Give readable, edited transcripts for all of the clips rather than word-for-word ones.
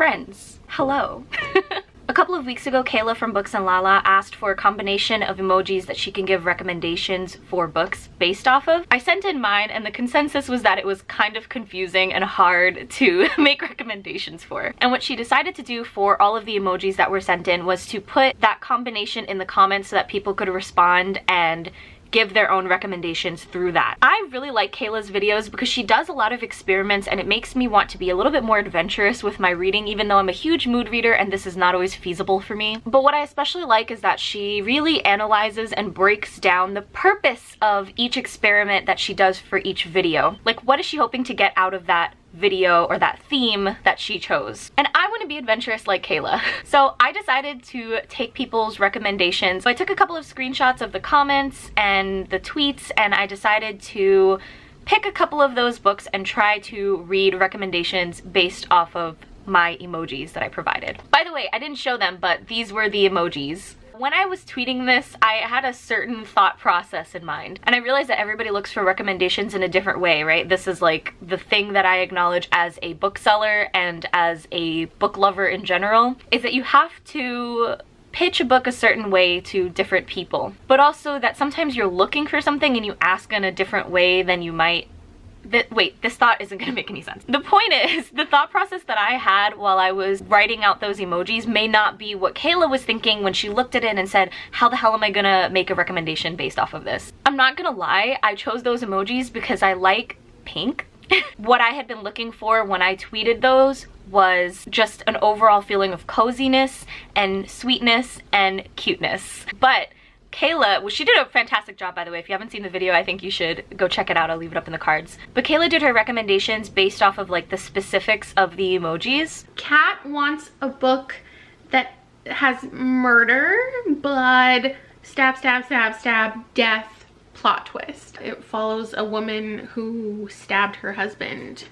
friends, hello. A couple of weeks ago, Kayla from Books and Lala asked for a combination of emojis that she can give recommendations for books based off of. I sent in mine and the consensus was that it was kind of confusing and hard to make recommendations for. And what she decided to do for all of the emojis that were sent in was to put that combination in the comments so that people could respond and give their own recommendations through that. I really like Kayla's videos because she does a lot of experiments and it makes me want to be a little bit more adventurous with my reading, even though I'm a huge mood reader and this is not always feasible for me. But what I especially like is that she really analyzes and breaks down the purpose of each experiment that she does for each video. Like, what is she hoping to get out of that video or that theme that she chose? And I want to be adventurous like Kayla. So I decided to take people's recommendations. So I took a couple of screenshots of the comments and the tweets and I decided to pick a couple of those books and try to read recommendations based off of my emojis that I provided. By the way, I didn't show them, but these were the emojis. When I was tweeting this, I had a certain thought process in mind. And I realized that everybody looks for recommendations in a different way, right? This is like the thing that I acknowledge as a bookseller and as a book lover in general, is that you have to pitch a book a certain way to different people. But also that sometimes you're looking for something and you ask in a different way than you might. Wait, this thought isn't gonna make any sense. The point is, the thought process that I had while I was writing out those emojis may not be what Kayla was thinking when she looked at it and said, how the hell am I gonna make a recommendation based off of this? I'm not gonna lie, I chose those emojis because I like pink. What I had been looking for when I tweeted those was just an overall feeling of coziness and sweetness and cuteness. But Kayla, well, she did a fantastic job, by the way. If you haven't seen the video, I think you should go check it out. I'll leave it up in the cards. But Kayla did her recommendations based off of like the specifics of the emojis. Kat wants a book that has murder, blood, stab, stab, stab, stab, death, plot twist. It follows a woman who stabbed her husband.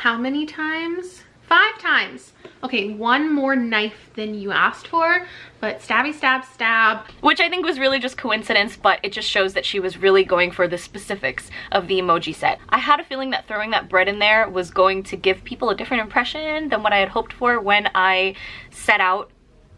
How many times? 5 times. Okay, one more knife than you asked for, but stabby stab stab. Which I think was really just coincidence, but it just shows that she was really going for the specifics of the emoji set. I had a feeling that throwing that bread in there was going to give people a different impression than what I had hoped for when I set out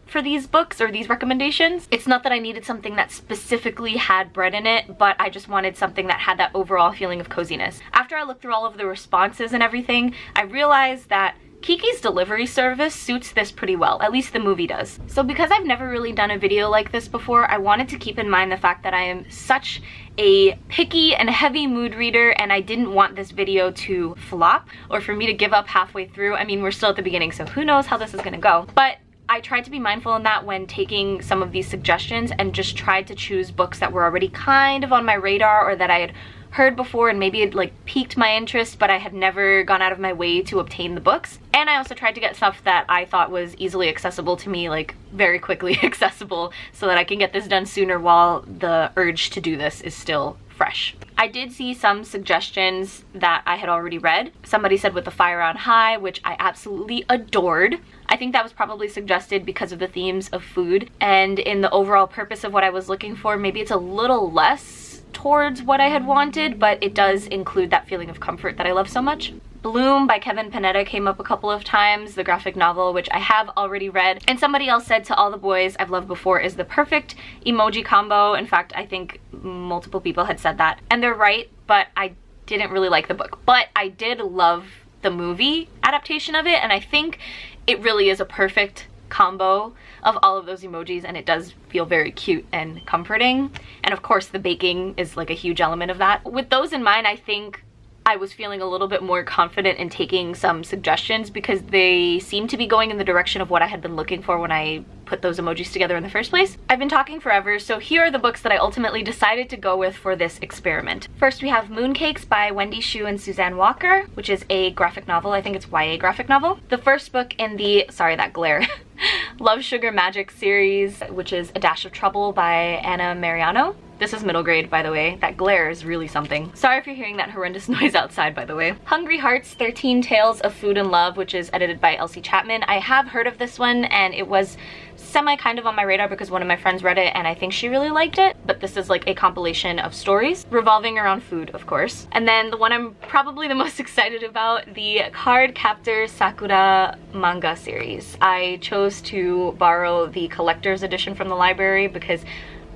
for these books or these recommendations. It's not that I needed something that specifically had bread in it, but I just wanted something that had that overall feeling of coziness. After I looked through all of the responses and everything, I realized that Kiki's delivery service suits this pretty well, at least the movie does. So because I've never really done a video like this before, I wanted to keep in mind the fact that I am such a picky and heavy mood reader and I didn't want this video to flop or for me to give up halfway through. I mean, we're still at the beginning, so who knows how this is gonna go. But I tried to be mindful in that when taking some of these suggestions and just tried to choose books that were already kind of on my radar or that I had heard before and maybe it like piqued my interest, but I had never gone out of my way to obtain the books. And I also tried to get stuff that I thought was easily accessible to me, like very quickly accessible, so that I can get this done sooner while the urge to do this is still fresh. I did see some suggestions that I had already read. Somebody said With the Fire on High, which I absolutely adored. I think that was probably suggested because of the themes of food and in the overall purpose of what I was looking for. Maybe it's a little less towards what I had wanted, but it does include that feeling of comfort that I love so much. Bloom by Kevin Panetta came up a couple of times, the graphic novel, which I have already read. And somebody else said To All the Boys I've Loved Before is the perfect emoji combo. In fact, I think multiple people had said that. And they're right, but I didn't really like the book. But I did love the movie adaptation of it, and I think it really is a perfect combo of all of those emojis, and it does feel very cute and comforting. And of course the baking is like a huge element of that. With those in mind, I think I was feeling a little bit more confident in taking some suggestions because they seem to be going in the direction of what I had been looking for when I put those emojis together in the first place. I've been talking forever, so here are the books that I ultimately decided to go with for this experiment. First we have Mooncakes by Wendy Xu and Suzanne Walker, which is a graphic novel. I think it's YA graphic novel. The first book in the, sorry that glare, Love Sugar Magic series, which is A Dash of Trouble by Anna Mariano. This is middle grade, by the way. That glare is really something. Sorry if you're hearing that horrendous noise outside, by the way. Hungry Hearts, 13 Tales of Food and Love, which is edited by Elsie Chapman. I have heard of this one, and it was semi kind of on my radar because one of my friends read it and I think she really liked it. But this is like a compilation of stories revolving around food, of course. And then the one I'm probably the most excited about, the Cardcaptor Sakura manga series. I chose to borrow the collector's edition from the library because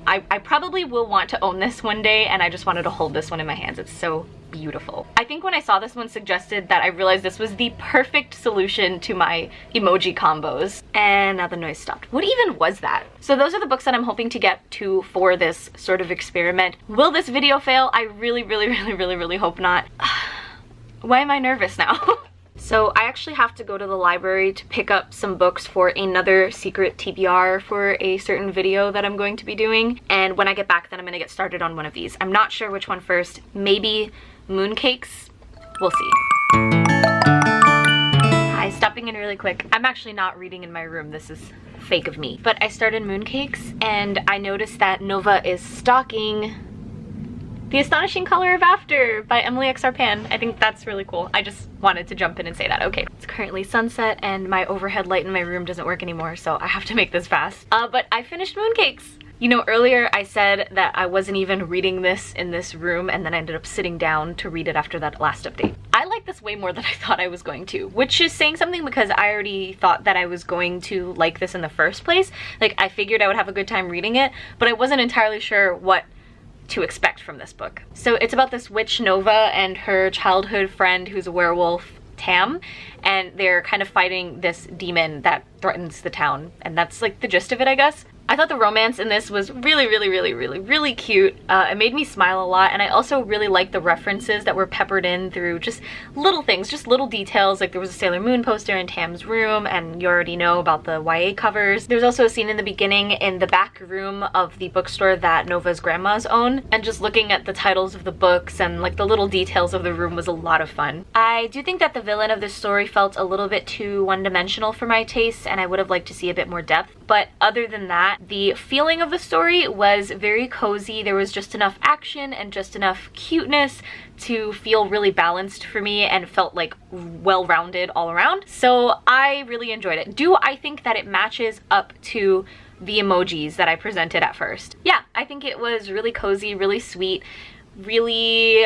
I probably will want to own this one day, and I just wanted to hold this one in my hands. It's so beautiful. I think when I saw this one suggested that, I realized this was the perfect solution to my emoji combos. And now the noise stopped. What even was that? So those are the books that I'm hoping to get to for this sort of experiment. Will this video fail? I really hope not. Why am I nervous now? So I actually have to go to the library to pick up some books for another secret TBR for a certain video that I'm going to be doing. And when I get back, then I'm gonna get started on one of these. I'm not sure which one first. Maybe Mooncakes? We'll see. Hi, stopping in really quick. I'm actually not reading in my room. This is fake of me. But I started Mooncakes and I noticed that Nova is stalking The Astonishing Color of After by Emily X. Arpan. I think that's really cool. I just wanted to jump in and say that. Okay, it's currently sunset and my overhead light in my room doesn't work anymore, so I have to make this fast. But I finished Mooncakes. You know, earlier I said that I wasn't even reading this in this room, and then I ended up sitting down to read it after that last update. I like this way more than I thought I was going to, which is saying something because I already thought that I was going to like this in the first place. Like, I figured I would have a good time reading it, but I wasn't entirely sure what to expect from this book. So it's about this witch Nova and her childhood friend who's a werewolf, Tam, and they're kind of fighting this demon that threatens the town, and that's like the gist of it, I guess. I thought the romance in this was really cute. It made me smile a lot, and I also really liked the references that were peppered in through just little things, just little details. Like there was a Sailor Moon poster in Tam's room, and you already know about the YA covers. There's also a scene in the beginning in the back room of the bookstore that Nova's grandmas own, and just looking at the titles of the books and like the little details of the room was a lot of fun. I do think that the villain of this story felt a little bit too one-dimensional for my taste, and I would have liked to see a bit more depth. But other than that, the feeling of the story was very cozy. There was just enough action and just enough cuteness to feel really balanced for me and felt like well-rounded all around. So I really enjoyed it. Do I think that it matches up to the emojis that I presented at first? Yeah, I think it was really cozy, really sweet, really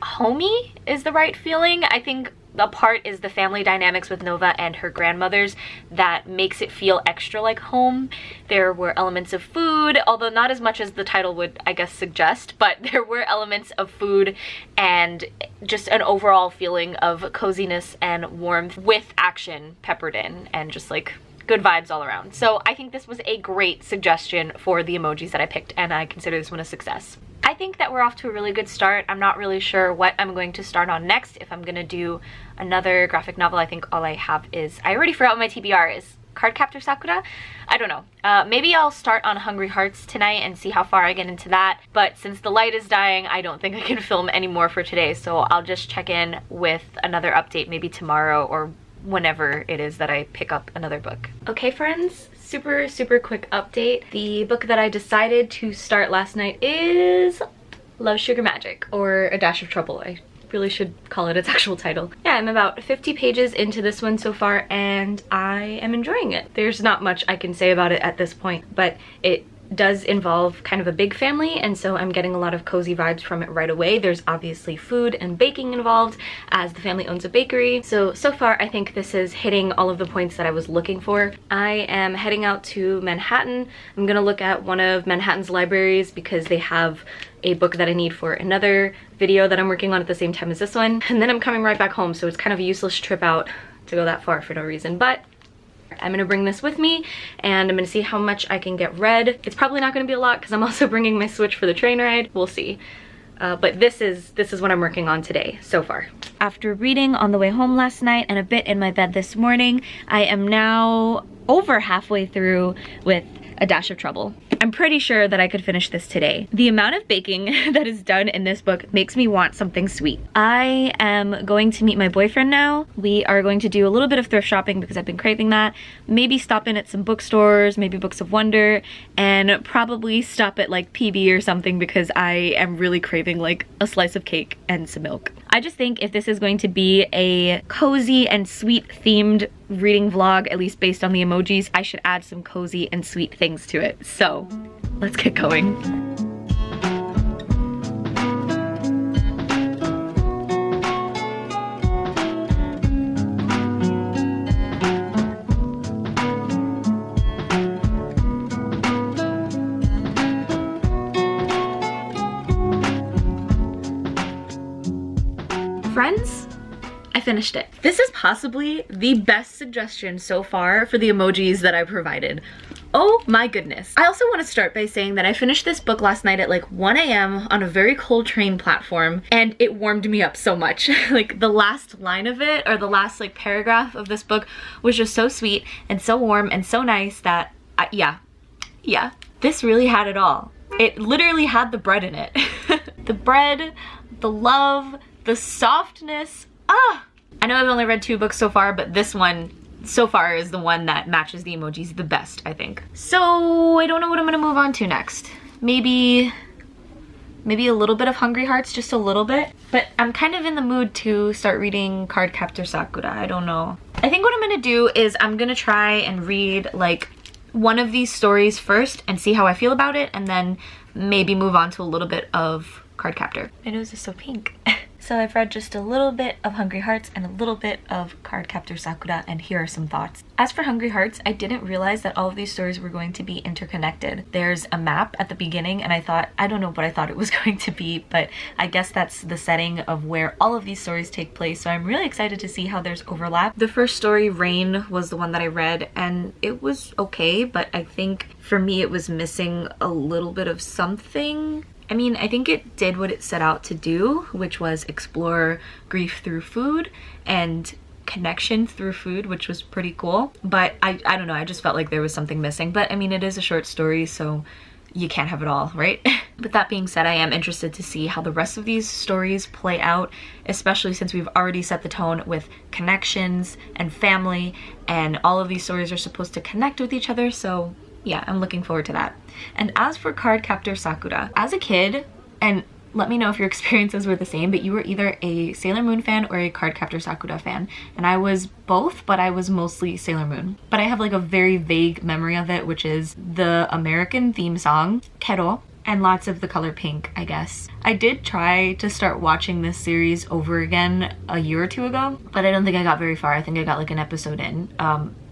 homey is the right feeling. I think the part is the family dynamics with Nova and her grandmothers that makes it feel extra like home. There were elements of food, although not as much as the title would, I guess, suggest, but there were elements of food and just an overall feeling of coziness and warmth with action peppered in and just like good vibes all around. So I think this was a great suggestion for the emojis that I picked, and I consider this one a success. I think that we're off to a really good start. I'm not really sure what I'm going to start on next. If I'm gonna do another graphic novel, I think all I have is, I already forgot what my TBR is. Cardcaptor Sakura? I don't know. Maybe I'll start on Hungry Hearts tonight and see how far I get into that. But since the light is dying, I don't think I can film any more for today. So I'll just check in with another update maybe tomorrow or whenever it is that I pick up another book. Okay, friends, super quick update. The book that I decided to start last night is Love, Sugar, Magic, or A Dash of Trouble. I really should call it its actual title. Yeah, I'm about 50 pages into this one so far, and I am enjoying it. There's not much I can say about it at this point, but it does involve kind of a big family, and so I'm getting a lot of cozy vibes from it right away. There's obviously food and baking involved, as the family owns a bakery. So far I think this is hitting all of the points that I was looking for. I am heading out to Manhattan. I'm gonna look at one of Manhattan's libraries because they have a book that I need for another video that I'm working on at the same time as this one. And then I'm coming right back home, so it's kind of a useless trip out to go that far for no reason. But I'm gonna bring this with me and I'm gonna see how much I can get read. It's probably not gonna be a lot because I'm also bringing my Switch for the train ride. We'll see. But this is what I'm working on today so far. After reading on the way home last night and a bit in my bed this morning, I am now over halfway through with A Dash of Trouble. I'm pretty sure that I could finish this today. The amount of baking that is done in this book makes me want something sweet. I am going to meet my boyfriend now. We are going to do a little bit of thrift shopping because I've been craving that. Maybe stop in at some bookstores, maybe Books of Wonder, and probably stop at like PB or something because I am really craving like a slice of cake and some milk. I just think if this is going to be a cozy and sweet themed reading vlog, at least based on the emojis, I should add some cozy and sweet things to it. So let's get going. Friends, I finished it. This is possibly the best suggestion so far for the emojis that I provided. Oh my goodness. I also want to start by saying that I finished this book last night at like 1 a.m. on a very cold train platform, and it warmed me up so much. Like the last line of it, or the last like paragraph of this book, was just so sweet and so warm and so nice that, yeah, this really had it all. It literally had the bread in it. The bread, the love, the softness. I know I've only read 2 books so far, but this one so far is the one that matches the emojis the best, I think. So I don't know what I'm gonna move on to next. Maybe a little bit of Hungry Hearts, just a little bit. But I'm kind of in the mood to start reading Cardcaptor Sakura. I don't know. I think what I'm gonna do is I'm gonna try and read like one of these stories first and see how I feel about it, and then maybe move on to a little bit of Cardcaptor. My nose is so pink. So I've read just a little bit of Hungry Hearts and a little bit of Cardcaptor Sakura, and here are some thoughts. As for Hungry Hearts, I didn't realize that all of these stories were going to be interconnected. There's a map at the beginning, and I don't know what I thought it was going to be, but I guess that's the setting of where all of these stories take place, so I'm really excited to see how there's overlap. The first story, Rain, was the one that I read, and it was okay, but I think for me it was missing a little bit of something. I mean, I think it did what it set out to do, which was explore grief through food and connection through food, which was pretty cool. But I don't know, I just felt like there was something missing. But I mean, it is a short story, so you can't have it all, right? But that being said, I am interested to see how the rest of these stories play out, especially since we've already set the tone with connections and family, and all of these stories are supposed to connect with each other, so yeah, I'm looking forward to that. And as for Cardcaptor Sakura, as a kid, and let me know if your experiences were the same, but you were either a Sailor Moon fan or a Cardcaptor Sakura fan. And I was both, but I was mostly Sailor Moon. But I have like a very vague memory of it, which is the American theme song, Kero, and lots of the color pink, I guess. I did try to start watching this series over again a year or 2 ago, but I don't think I got very far. I think I got like an episode in.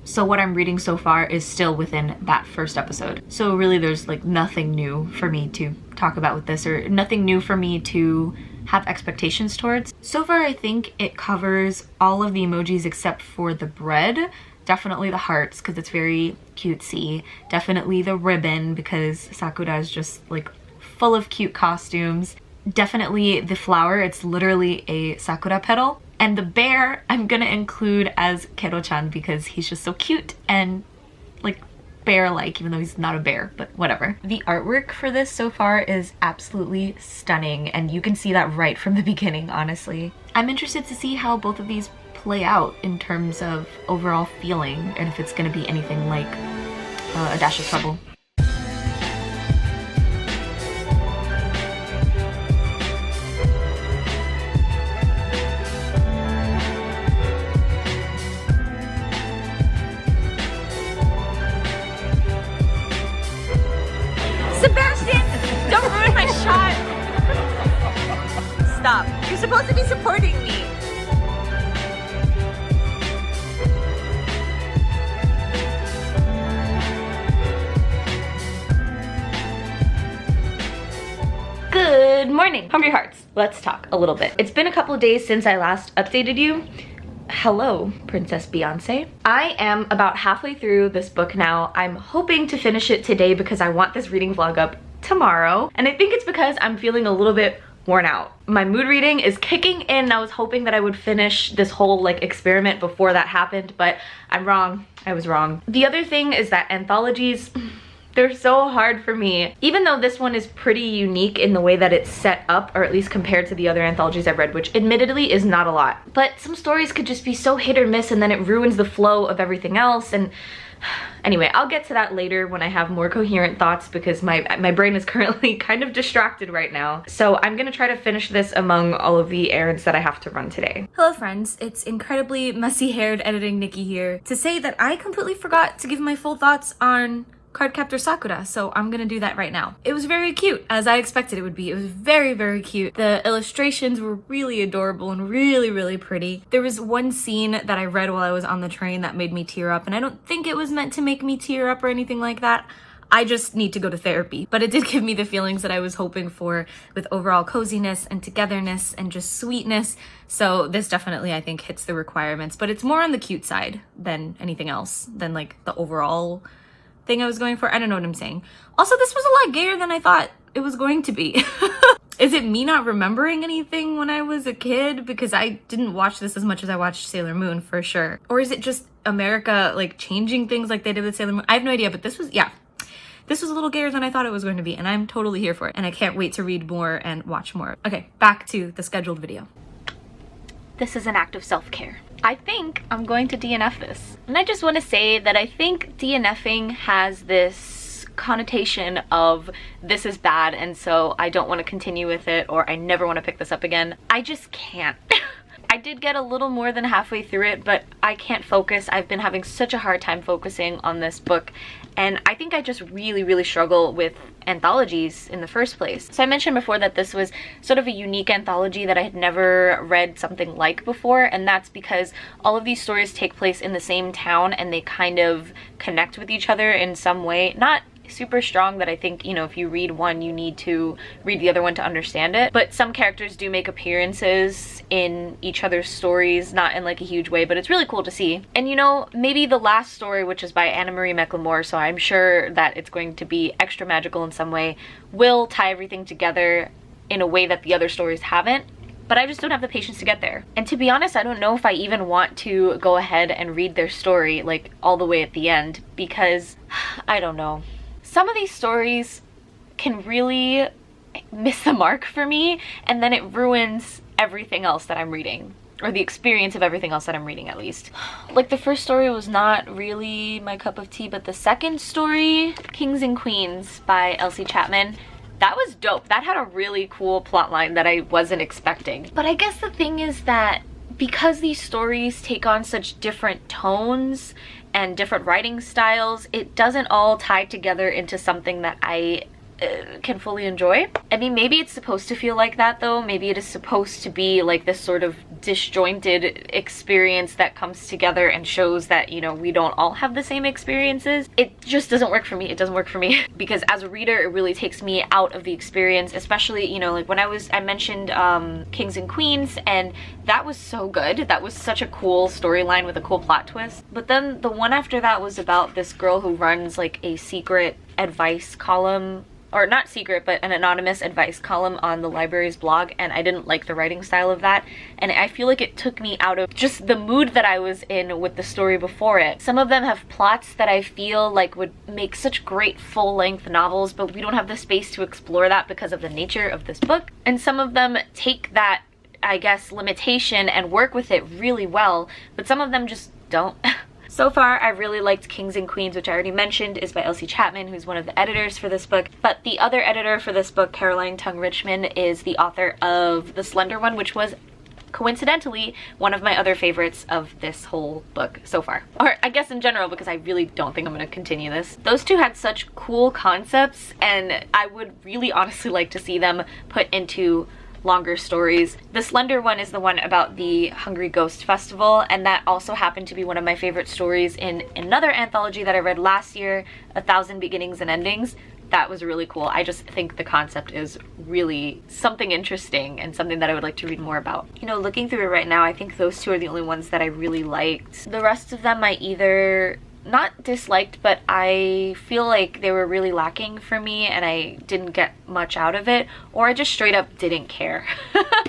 So what I'm reading so far is still within that first episode. So really there's like nothing new for me to talk about with this, or nothing new for me to have expectations towards. So far I think it covers all of the emojis except for the bread. Definitely the hearts because it's very cutesy. Definitely the ribbon because Sakura is just like full of cute costumes. Definitely the flower, it's literally a sakura petal. And the bear I'm gonna include as Kero-chan because he's just so cute and like bear-like, even though he's not a bear, but whatever. The artwork for this so far is absolutely stunning, and you can see that right from the beginning, honestly. I'm interested to see how both of these play out in terms of overall feeling, and if it's gonna be anything like A Dash of Trouble. Sebastian, don't ruin my shot. Stop. You're supposed to be supporting me. Good morning, Hungry Hearts. Let's talk a little bit. It's been a couple of days since I last updated you. Hello, Princess Beyonce. I am about halfway through this book now. I'm hoping to finish it today because I want this reading vlog up tomorrow. And I think it's because I'm feeling a little bit worn out. My mood reading is kicking in. I was hoping that I would finish this whole like experiment before that happened, but I'm wrong. I was wrong. The other thing is that anthologies, They're so hard for me. Even though this one is pretty unique in the way that it's set up, or at least compared to the other anthologies I've read, which admittedly is not a lot. But some stories could just be so hit or miss, and then it ruins the flow of everything else. And anyway, I'll get to that later when I have more coherent thoughts, because my brain is currently kind of distracted right now. So I'm gonna try to finish this among all of the errands that I have to run today. Hello friends, it's incredibly messy-haired editing Nikki here to say that I completely forgot to give my full thoughts on Cardcaptor Sakura, so I'm gonna do that right now. It was very cute, as I expected it would be. It was very, very cute. The illustrations were really adorable and really, really pretty. There was one scene that I read while I was on the train that made me tear up, and I don't think it was meant to make me tear up or anything like that. I just need to go to therapy. But it did give me the feelings that I was hoping for, with overall coziness and togetherness and just sweetness. So this definitely, I think, hits the requirements, but it's more on the cute side than anything else, than like the overall thing I was going for. I don't know what I'm saying. Also, this was a lot gayer than I thought it was going to be. Is it me not remembering anything when I was a kid? Because I didn't watch this as much as I watched Sailor Moon, for sure. Or is it just America like changing things like they did with Sailor Moon? I have no idea, but this was, yeah. This was a little gayer than I thought it was going to be, and I'm totally here for it. And I can't wait to read more and watch more. Okay, back to the scheduled video. This is an act of self-care. I think I'm going to DNF this. And I just want to say that I think DNFing has this connotation of this is bad, and so I don't want to continue with it, or I never want to pick this up again. I just can't. I did get a little more than halfway through it, but I can't focus. I've been having such a hard time focusing on this book, and I think I just really, really struggle with anthologies in the first place. So I mentioned before that this was sort of a unique anthology that I had never read something like before, and that's because all of these stories take place in the same town and they kind of connect with each other in some way. Not super strong that I think, you know, if you read one you need to read the other one to understand it, but some characters do make appearances in each other's stories, not in like a huge way, but it's really cool to see. And you know, maybe the last story, which is by Anna Marie McLemore, so I'm sure that it's going to be extra magical in some way, will tie everything together in a way that the other stories haven't. But I just don't have the patience to get there. And to be honest, I don't know if I even want to go ahead and read their story like all the way at the end, because I don't know. Some of these stories can really miss the mark for me, and then it ruins everything else that I'm reading, or the experience of everything else that I'm reading, at least. Like, the first story was not really my cup of tea, but the second story, Kings and Queens by Elsie Chapman, that was dope. That had a really cool plot line that I wasn't expecting. But I guess the thing is that because these stories take on such different tones and different writing styles, it doesn't all tie together into something that I can fully enjoy. I mean, maybe it's supposed to feel like that though. Maybe it is supposed to be like this sort of disjointed experience that comes together and shows that, you know, we don't all have the same experiences. It just doesn't work for me. It doesn't work for me because as a reader, it really takes me out of the experience, especially, you know, like when I mentioned Kings and Queens, and that was so good. That was such a cool storyline with a cool plot twist. But then the one after that was about this girl who runs like a secret advice column, or not secret, but an anonymous advice column on the library's blog, and I didn't like the writing style of that, and I feel like it took me out of just the mood that I was in with the story before it. Some of them have plots that I feel like would make such great full-length novels, but we don't have the space to explore that because of the nature of this book, and some of them take that, I guess, limitation and work with it really well, but some of them just don't. So far, I really liked Kings and Queens, which I already mentioned is by Elsie Chapman, who's one of the editors for this book. But the other editor for this book, Caroline Tung Richmond, is the author of The Slender One, which was coincidentally one of my other favorites of this whole book so far. Or I guess in general, because I really don't think I'm going to continue this. Those two had such cool concepts, and I would really honestly like to see them put into longer stories. The Slender One is the one about the Hungry Ghost Festival, and that also happened to be one of my favorite stories in another anthology that I read last year, 1,000 Beginnings and Endings. That was really cool. I just think the concept is really something interesting and something that I would like to read more about. You know, looking through it right now, I think those two are the only ones that I really liked. The rest of them I either not disliked, but I feel like they were really lacking for me and I didn't get much out of it, or I just straight up didn't care.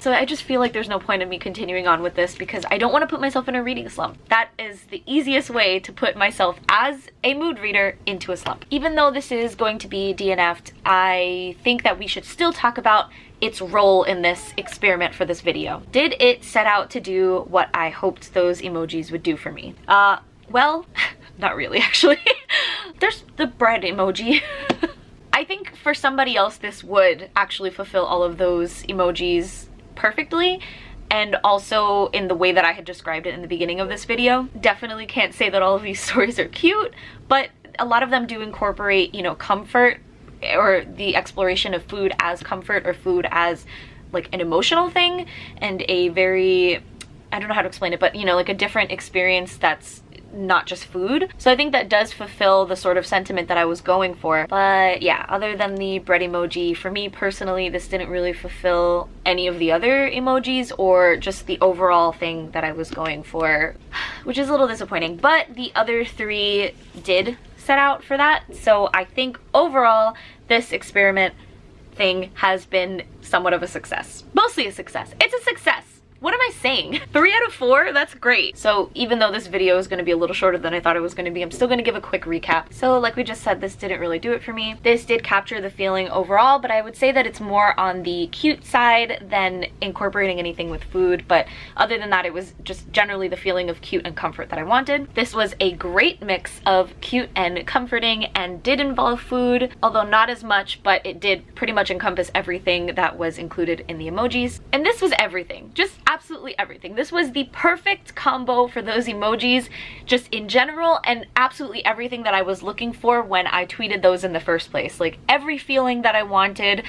So I just feel like there's no point in me continuing on with this because I don't want to put myself in a reading slump. That is the easiest way to put myself as a mood reader into a slump. Even though this is going to be DNF'd, I think that we should still talk about its role in this experiment for this video. Did it set out to do what I hoped those emojis would do for me? Well, not really actually. There's the bread emoji. I think for somebody else this would actually fulfill all of those emojis perfectly, and also in the way that I had described it in the beginning of this video. Definitely can't say that all of these stories are cute, but a lot of them do incorporate, you know, comfort or the exploration of food as comfort or food as like an emotional thing, and a very, I don't know how to explain it, but you know, like a different experience that's not just food. So I think that does fulfill the sort of sentiment that I was going for. But yeah, other than the bread emoji, for me personally, this didn't really fulfill any of the other emojis or just the overall thing that I was going for, which is a little disappointing. But the other three did set out for that. So I think overall, this experiment thing has been somewhat of a success. Mostly a success. It's a success. What am I saying? 3 out of 4? That's great. So even though this video is going to be a little shorter than I thought it was going to be, I'm still going to give a quick recap. So like we just said, this didn't really do it for me. This did capture the feeling overall, but I would say that it's more on the cute side than incorporating anything with food. But other than that, it was just generally the feeling of cute and comfort that I wanted. This was a great mix of cute and comforting and did involve food, although not as much, but it did pretty much encompass everything that was included in the emojis. And this was everything. Just absolutely everything. This was the perfect combo for those emojis, just in general, and absolutely everything that I was looking for when I tweeted those in the first place. Like every feeling that I wanted.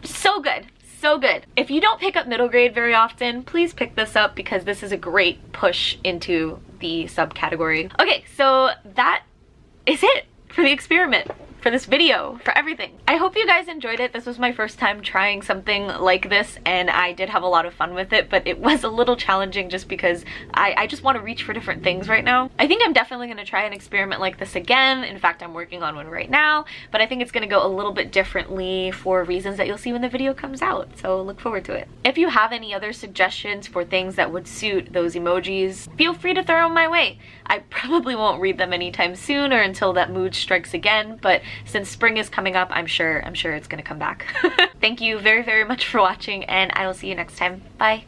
So good. So good. If you don't pick up middle grade very often, please pick this up because this is a great push into the subcategory. Okay, so that is it for the experiment, for this video, for everything. I hope you guys enjoyed it. This was my first time trying something like this and I did have a lot of fun with it, but it was a little challenging just because I just want to reach for different things right now. I think I'm definitely going to try an experiment like this again. In fact, I'm working on one right now, but I think it's going to go a little bit differently for reasons that you'll see when the video comes out, so look forward to it. If you have any other suggestions for things that would suit those emojis, feel free to throw them my way. I probably won't read them anytime soon or until that mood strikes again, but since spring is coming up, I'm sure it's gonna come back. Thank you very, very much for watching, and I will see you next time. Bye.